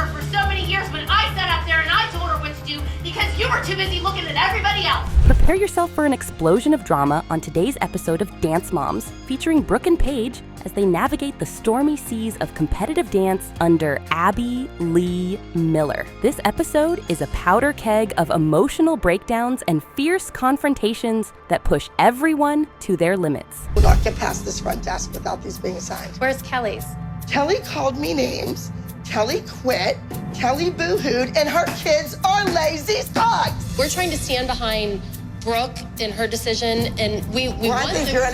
her for so many years when I sat out there and I told her what to do because you were too busy looking at everybody else. Prepare yourself for an explosion of drama on today's episode of Dance Moms, featuring Brooke and Paige as they navigate the stormy seas of competitive dance under Abby Lee Miller. This episode is a powder keg of emotional breakdowns and fierce confrontations that push everyone to their limits. We'll not get past this front desk without these being signed. Where's Kelly's? Kelly called me names. Kelly quit. Kelly boo-hooed, and her kids are lazy socks. We're trying to stand behind Brooke in her decision, and we Well, I want think to. you're an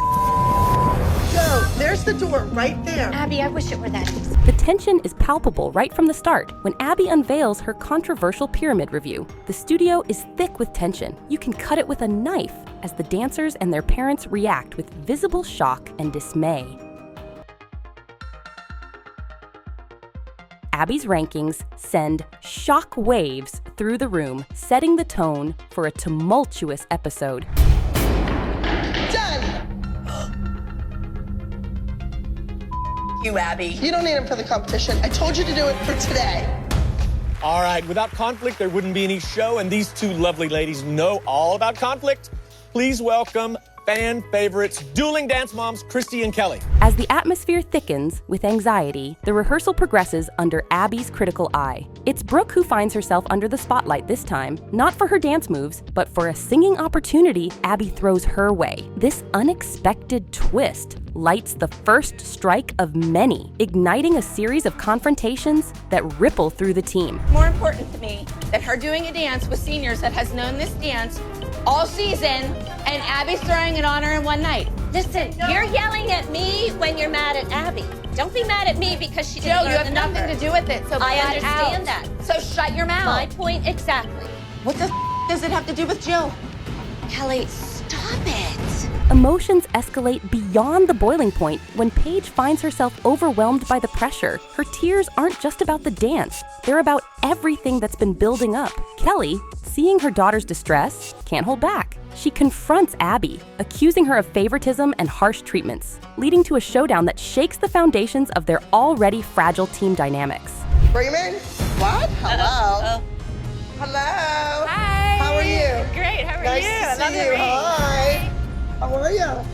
Joe, there's the door right there. Abby, I wish it were that easy. The tension is palpable right from the start when Abby unveils her controversial pyramid review. The studio is thick with tension. You can cut it with a knife as the dancers and their parents react with visible shock and dismay. Abby's rankings send shock waves through the room, setting the tone for a tumultuous episode. Done. You, Abby. You don't need him for the competition. I told you to do it for today. All right, without conflict, there wouldn't be any show, and these two lovely ladies know all about conflict. Please welcome fan favorites, dueling dance moms, Christy and Kelly. As the atmosphere thickens with anxiety, the rehearsal progresses under Abby's critical eye. It's Brooke who finds herself under the spotlight this time, not for her dance moves, but for a singing opportunity Abby throws her way. This unexpected twist lights the first strike of many, igniting a series of confrontations that ripple through the team. More important to me than her doing a dance with seniors that has known this dance all season, and Abby's throwing it on her in one night. Listen, you're yelling at me when you're mad at Abby. Don't be mad at me because she didn't Joe, learn you have the nothing number. to do with it, so I flat understand out. that. So shut your mouth. My point exactly. What the does it have to do with Joe? Kelly, stop it. Emotions escalate beyond the boiling point when Paige finds herself overwhelmed by the pressure. Her tears aren't just about the dance, they're about everything that's been building up. Kelly, seeing her daughter's distress, can't hold back. She confronts Abby, accusing her of favoritism and harsh treatments, leading to a showdown that shakes the foundations of their already fragile team dynamics. Freeman? What? Hello. Hello. Hi. How are you? Great. How are Nice you? to I love see the you. ring. Hi. How are you?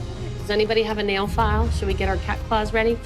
Does anybody have a nail file? Should we get our cat claws ready?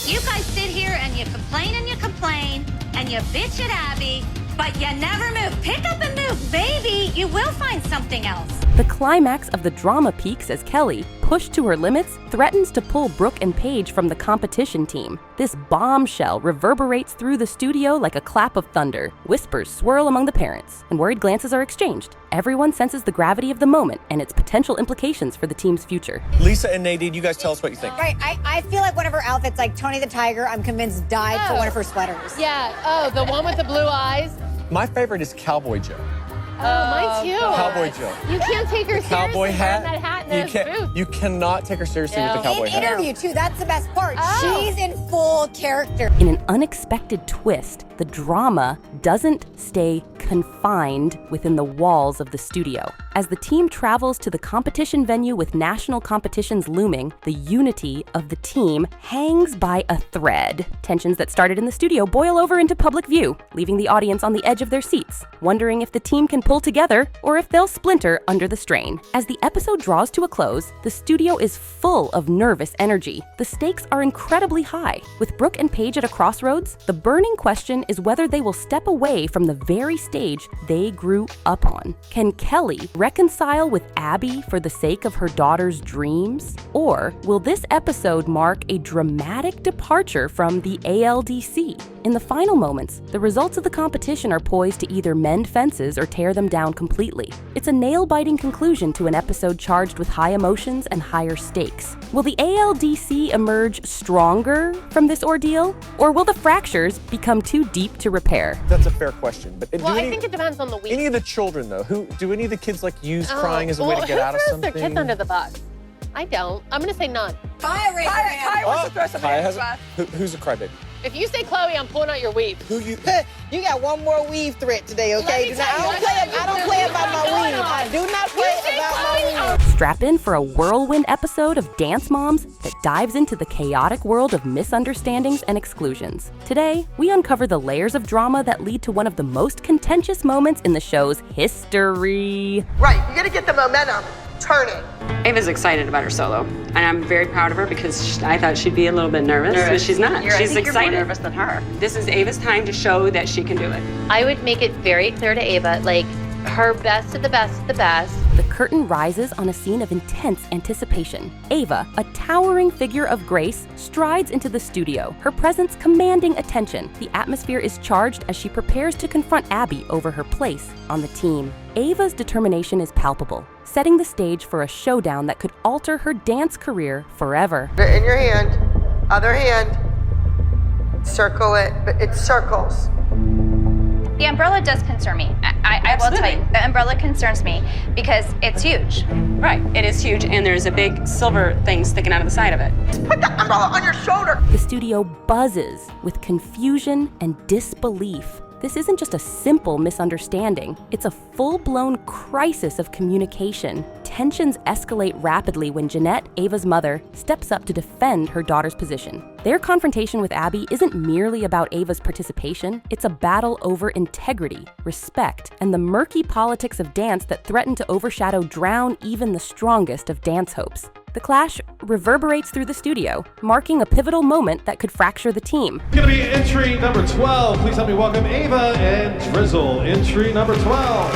You guys sit here and you complain and you bitch at Abby, but you never move. Pick up and move, baby. You will find something else. The climax of the drama peaks as Kelly, pushed to her limits, threatens to pull Brooke and Paige from the competition team. This bombshell reverberates through the studio like a clap of thunder. Whispers swirl among the parents, and worried glances are exchanged. Everyone senses the gravity of the moment and its potential implications for the team's future. Lisa and Nadine, you guys tell us what you think. Right, I feel like one of her outfits, like Tony the Tiger, I'm convinced died for one of her sweaters. Yeah. The one with the blue eyes. My favorite is Cowboy Joe. Oh, mine too. Cowboy Joe. You can't take her Cowboy seriously hat. wearing that hat in those boots. You cannot take her seriously with the No. cowboy In hat. interview, too, that's the best part. Oh. She's in full character. In an unexpected twist, the drama doesn't stay confined within the walls of the studio. As the team travels to the competition venue with national competitions looming, the unity of the team hangs by a thread. Tensions that started in the studio boil over into public view, leaving the audience on the edge of their seats, wondering if the team can pull together or if they'll splinter under the strain. As the episode draws to a close, the studio is full of nervous energy. The stakes are incredibly high. With Brooke and Paige at a crossroads, the burning question is whether they will step away from the very stage they grew up on. Can Kelly reconcile with Abby for the sake of her daughter's dreams? Or will this episode mark a dramatic departure from the ALDC? In the final moments, the results of the competition are poised to either mend fences or tear them down completely. It's a nail-biting conclusion to an episode charged with high emotions and higher stakes. Will the ALDC emerge stronger from this ordeal? Or will the fractures become too deep to repair? That's a fair question. But Well, I think it depends on the week. any of the children, though, do any of the kids like use crying as a way to get out of who something? throws their kids under the bus? I don't. I'm going to say none. Kaya wants to throw something Kaya under the has who's a crybaby? If you say Chloe, I'm pulling out your weave. Who you? You got one more weave threat today, Let okay? me Now, tell you, I don't play about my weave. I do not play You say about Chloe, my weave. Strap in for a whirlwind episode of Dance Moms that dives into the chaotic world of misunderstandings and exclusions. Today, we uncover the layers of drama that lead to one of the most contentious moments in the show's history. Right, you gotta get the momentum turning. Ava's excited about her solo, and I'm very proud of her because I thought she'd be a little bit nervous, but she's not. She's excited. You're more nervous than her. This is Ava's time to show that she can do it. I would make it very clear to Ava, like, her best of the best of the best. The curtain rises on a scene of intense anticipation. Ava, a towering figure of grace, strides into the studio, her presence commanding attention. The atmosphere is charged as she prepares to confront Abby over her place on the team. Ava's determination is palpable, setting the stage for a showdown that could alter her dance career forever. In your hand, other hand, circle it, but it circles. The umbrella does concern me. I will tell you, the umbrella concerns me because it's huge. Right, it is huge, and there's a big silver thing sticking out of the side of it. Put the umbrella on your shoulder. The studio buzzes with confusion and disbelief. This isn't just a simple misunderstanding. It's a full-blown crisis of communication. Tensions escalate rapidly when Jeanette, Ava's mother, steps up to defend her daughter's position. Their confrontation with Abby isn't merely about Ava's participation. It's a battle over integrity, respect, and the murky politics of dance that threaten to drown even the strongest of dance hopes. The clash reverberates through the studio, marking a pivotal moment that could fracture the team. Gonna be entry number 12. Please help me welcome Ava and Drizzle. Entry number 12.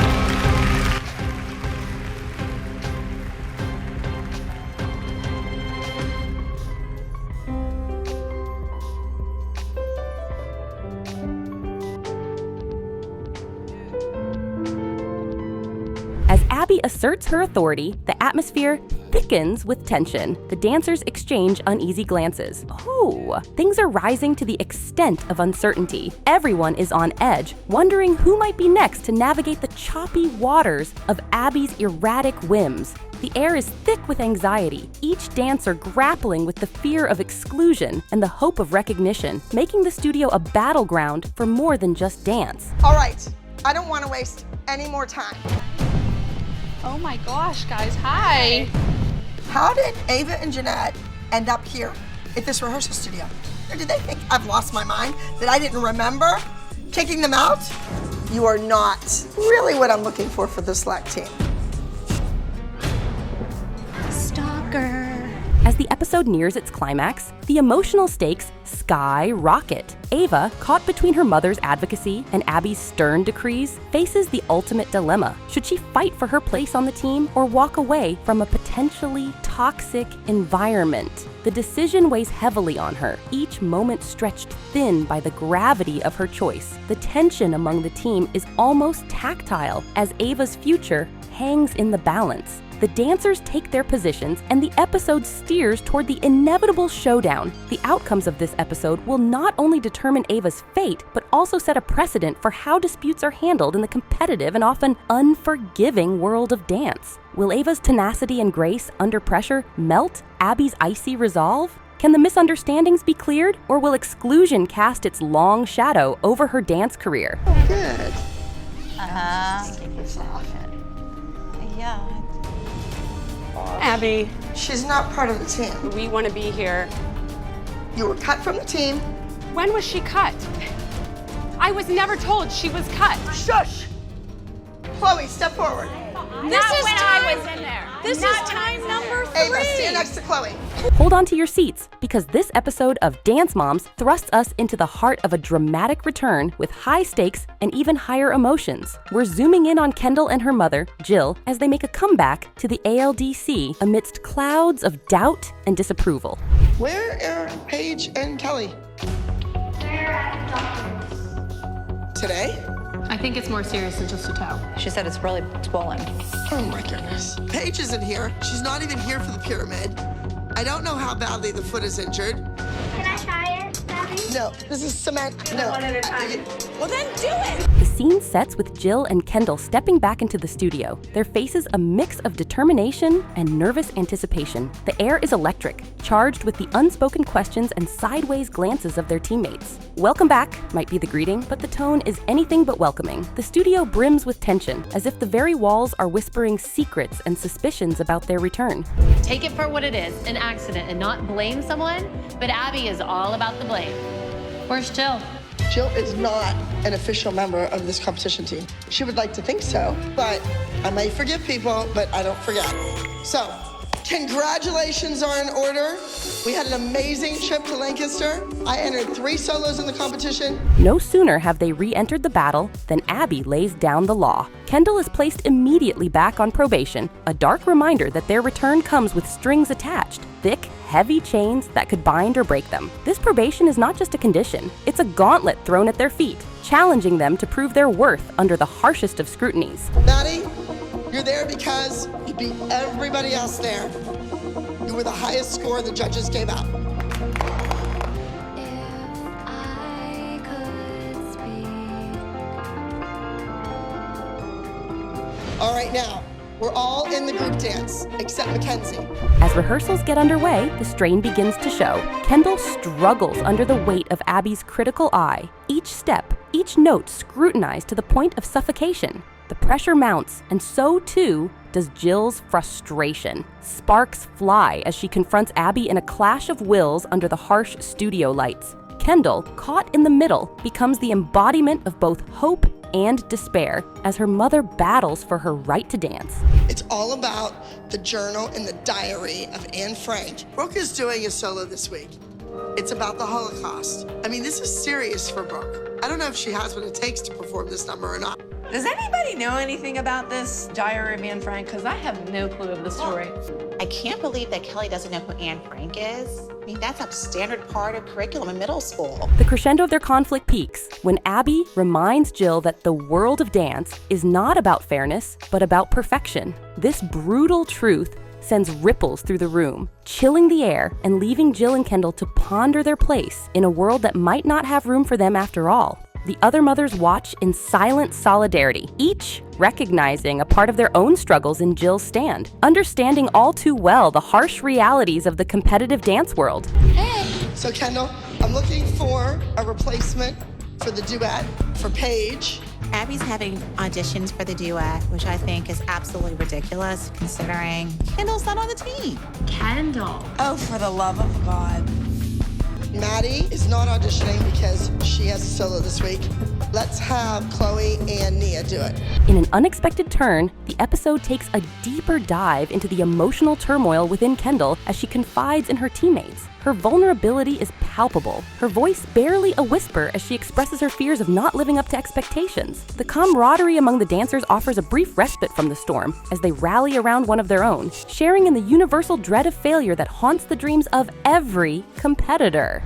As Abby asserts her authority, the atmosphere thickens with tension. The dancers exchange uneasy glances. Oh, things are rising to the extent of uncertainty. Everyone is on edge, wondering who might be next to navigate the choppy waters of Abby's erratic whims. The air is thick with anxiety, each dancer grappling with the fear of exclusion and the hope of recognition, making the studio a battleground for more than just dance. All right, I don't want to waste any more time. Oh my gosh, guys, hi. How did Ava and Jeanette end up here at this rehearsal studio? Or did they think I've lost my mind, that I didn't remember kicking them out? You are not really what I'm looking for the select team. Stalker. As the episode nears its climax, the emotional stakes skyrocket. Ava, caught between her mother's advocacy and Abby's stern decrees, faces the ultimate dilemma. Should she fight for her place on the team or walk away from a potentially toxic environment? The decision weighs heavily on her, each moment stretched thin by the gravity of her choice. The tension among the team is almost tactile as Ava's future hangs in the balance. The dancers take their positions, and the episode steers toward the inevitable showdown. The outcomes of this episode will not only determine Ava's fate, but also set a precedent for how disputes are handled in the competitive and often unforgiving world of dance. Will Ava's tenacity and grace under pressure melt Abby's icy resolve? Can the misunderstandings be cleared, or will exclusion cast its long shadow over her dance career? Good. Yeah. Abby, She's not part of the team. we want to be here. You were cut from the team. When was she cut? I was never told she was cut. Shush! Chloe, step forward. This is time number 3. Ava, stand next to Chloe. Hold on to your seats, because this episode of Dance Moms thrusts us into the heart of a dramatic return with high stakes and even higher emotions. We're zooming in on Kendall and her mother, Jill, as they make a comeback to the ALDC amidst clouds of doubt and disapproval. Where are Paige and Kelly? Today? I think it's more serious than just a toe. She said it's really swollen. Oh my goodness. Paige isn't here. She's not even here for the pyramid. I don't know how badly the foot is injured. Can I try it, Abby? No, this is cement. No. One at a time. Well, then do it! The scene sets with Jill and Kendall stepping back into the studio, their faces a mix of determination and nervous anticipation. The air is electric, charged with the unspoken questions and sideways glances of their teammates. Welcome back might be the greeting, but the tone is anything but welcoming. The studio brims with tension, as if the very walls are whispering secrets and suspicions about their return. Take it for what it is, an accident, and not blame someone, but Abby is all about the blame. Where's Jill? Jill is not an official member of this competition team. She would like to think so, but I may forgive people, but I don't forget. So, congratulations are in order. We had an amazing trip to Lancaster. I entered 3 solos in the competition. No sooner have they re-entered the battle than Abby lays down the law. Kendall is placed immediately back on probation, a dark reminder that their return comes with strings attached, thick, heavy chains that could bind or break them. This probation is not just a condition, it's a gauntlet thrown at their feet, challenging them to prove their worth under the harshest of scrutinies. Maddie, you're there because you beat everybody else there. You were the highest score the judges gave out. All right, now, we're all in the group dance, except Mackenzie. As rehearsals get underway, the strain begins to show. Kendall struggles under the weight of Abby's critical eye. Each step, each note scrutinized to the point of suffocation. The pressure mounts, and so too does Jill's frustration. Sparks fly as she confronts Abby in a clash of wills under the harsh studio lights. Kendall, caught in the middle, becomes the embodiment of both hope and despair as her mother battles for her right to dance. It's all about the journal and the diary of Anne Frank. Brooke is doing a solo this week. It's about the Holocaust. I mean, this is serious for Brooke. I don't know if she has what it takes to perform this number or not. Does anybody know anything about this Diary of Anne Frank? Because I have no clue of the story. I can't believe that Kelly doesn't know who Anne Frank is. I mean, that's a standard part of curriculum in middle school. The crescendo of their conflict peaks when Abby reminds Jill that the world of dance is not about fairness, but about perfection. This brutal truth sends ripples through the room, chilling the air and leaving Jill and Kendall to ponder their place in a world that might not have room for them after all. The other mothers watch in silent solidarity, each recognizing a part of their own struggles in Jill's stand, understanding all too well the harsh realities of the competitive dance world. Hey! So Kendall, I'm looking for a replacement for the duet for Paige. Abby's having auditions for the duet, which I think is absolutely ridiculous considering Kendall's not on the team. Kendall. Oh, for the love of God. Maddie is not auditioning because she has a solo this week. Let's have Chloe and Nia do it. In an unexpected turn, the episode takes a deeper dive into the emotional turmoil within Kendall as she confides in her teammates. Her vulnerability is palpable, her voice barely a whisper as she expresses her fears of not living up to expectations. The camaraderie among the dancers offers a brief respite from the storm as they rally around one of their own, sharing in the universal dread of failure that haunts the dreams of every competitor.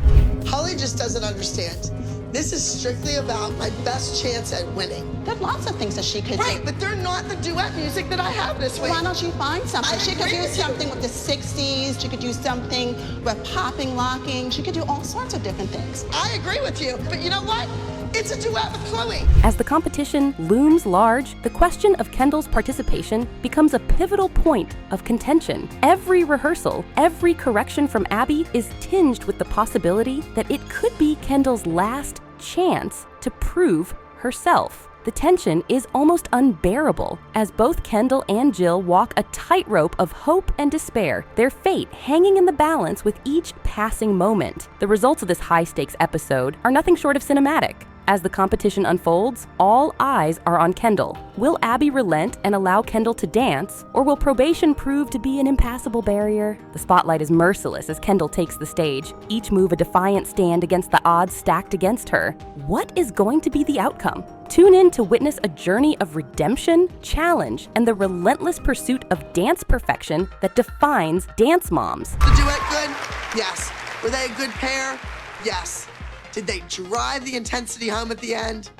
Holly just doesn't understand. This is strictly about my best chance at winning. There are lots of things that she could do. Right, but they're not the duet music that I have this week. Why don't you find something? She could do something with the 60s. She could do something with popping, locking. She could do all sorts of different things. I agree with you, but you know what? It's a duet with Chloe. As the competition looms large, the question of Kendall's participation becomes a pivotal point of contention. Every rehearsal, every correction from Abby is tinged with the possibility that it could be Kendall's last chance to prove herself. The tension is almost unbearable as both Kendall and Jill walk a tightrope of hope and despair, their fate hanging in the balance with each passing moment. The results of this high-stakes episode are nothing short of cinematic. As the competition unfolds, all eyes are on Kendall. Will Abby relent and allow Kendall to dance, or will probation prove to be an impassable barrier? The spotlight is merciless as Kendall takes the stage, each move a defiant stand against the odds stacked against her. What is going to be the outcome? Tune in to witness a journey of redemption, challenge, and the relentless pursuit of dance perfection that defines dance moms. The duet good? Yes. Were they a good pair? Yes. Did they drive the intensity home at the end?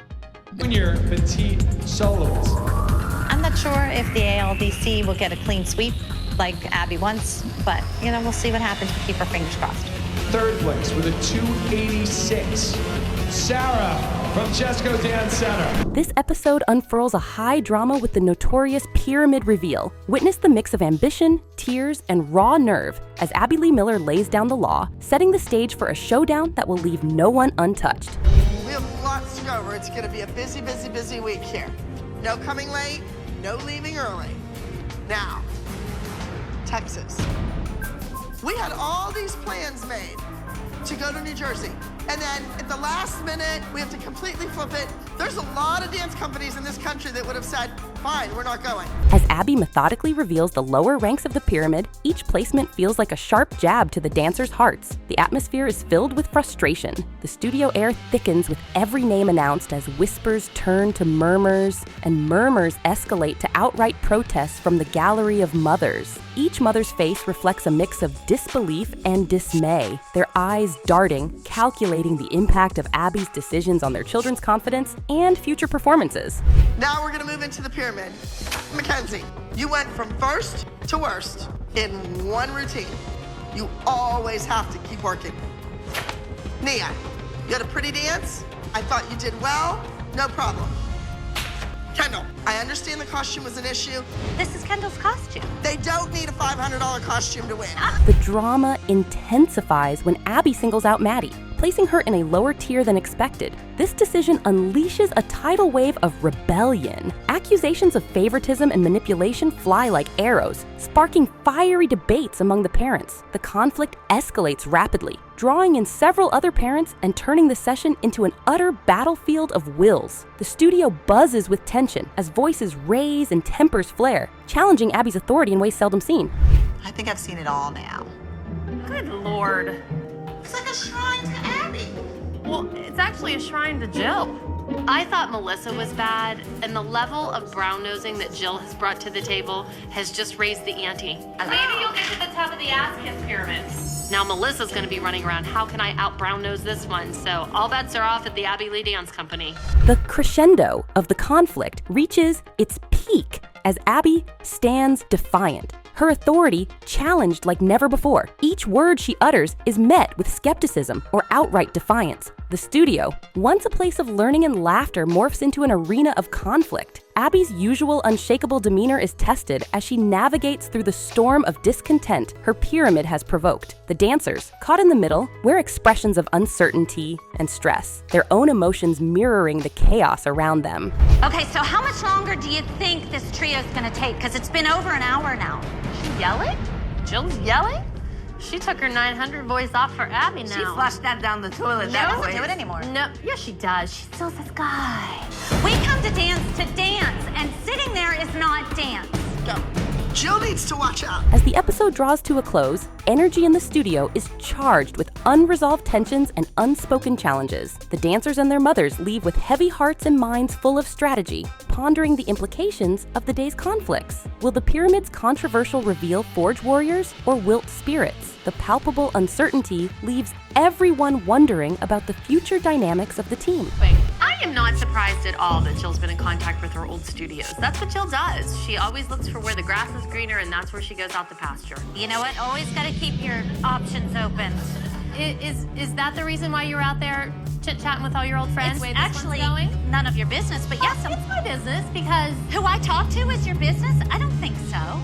Junior petite soloist. I'm not sure if the ALDC will get a clean sweep like Abby wants, but, we'll see what happens. We'll keep our fingers crossed. Third place with a 286. Sarah from Jesco Dance Center. This episode unfurls a high drama with the notorious pyramid reveal. Witness the mix of ambition, tears, and raw nerve as Abby Lee Miller lays down the law, setting the stage for a showdown that will leave no one untouched. We have lots to go over. It's going to be a busy, busy, busy week here. No coming late, no leaving early. Now, Texas. We had all these plans made to go to New Jersey. And then at the last minute, we have to completely flip it. There's a lot of dance companies in this country that would have said, fine, we're not going. As Abby methodically reveals the lower ranks of the pyramid, each placement feels like a sharp jab to the dancers' hearts. The atmosphere is filled with frustration. The studio air thickens with every name announced as whispers turn to murmurs, and murmurs escalate to outright protests from the gallery of mothers. Each mother's face reflects a mix of disbelief and dismay, their eyes darting, calculating the impact of Abby's decisions on their children's confidence and future performances. Now we're gonna move into the pyramid. Mackenzie, you went from first to worst in one routine. You always have to keep working. Nia, you had a pretty dance. I thought you did well, no problem. Kendall, I understand the costume was an issue. This is Kendall's costume. They don't need a $500 costume to win. The drama intensifies when Abby singles out Maddie, placing her in a lower tier than expected. This decision unleashes a tidal wave of rebellion. Accusations of favoritism and manipulation fly like arrows, sparking fiery debates among the parents. The conflict escalates rapidly, drawing in several other parents and turning the session into an utter battlefield of wills. The studio buzzes with tension as voices raise and tempers flare, challenging Abby's authority in ways seldom seen. I think I've seen it all now. Good Lord. It's like a shrine to Abby. Well, it's actually a shrine to Jill. I thought Melissa was bad, and the level of brown-nosing that Jill has brought to the table has just raised the ante. Maybe you'll get to the top of the ass-kiss pyramid. Now Melissa's gonna be running around, how can I out-brown-nose this one? So all bets are off at the Abby Lee Dance Company. The crescendo of the conflict reaches its peak as Abby stands defiant, her authority challenged like never before. Each word she utters is met with skepticism or outright defiance. The studio, once a place of learning and laughter, morphs into an arena of conflict. Abby's usual unshakable demeanor is tested as she navigates through the storm of discontent her pyramid has provoked. The dancers, caught in the middle, wear expressions of uncertainty and stress, their own emotions mirroring the chaos around them. Okay, so how much longer do you think this trio is gonna take? Because it's been over an hour now. Yelling? Jill's yelling? She took her 900 voice off for Abby now. She flushed that down the toilet. She doesn't do it anymore. No, yeah, she does. She still says, "Guy." We come to dance, and sitting there is not dance. Go. Jill needs to watch out. As the episode draws to a close, energy in the studio is charged with unresolved tensions and unspoken challenges. The dancers and their mothers leave with heavy hearts and minds full of strategy, pondering the implications of the day's conflicts. Will the pyramid's controversial reveal forge warriors or wilt spirits? The palpable uncertainty leaves everyone wondering about the future dynamics of the team. I am not surprised at all that Jill's been in contact with her old studios. That's what Jill does. She always looks for where the grass is greener, and that's where she goes out to pasture. You know what? Always gotta keep your options open. Is that the reason why you're out there chit-chatting with all your old friends? It's actually none of your business, but yes, it's my business because who I talk to is your business? I don't think so.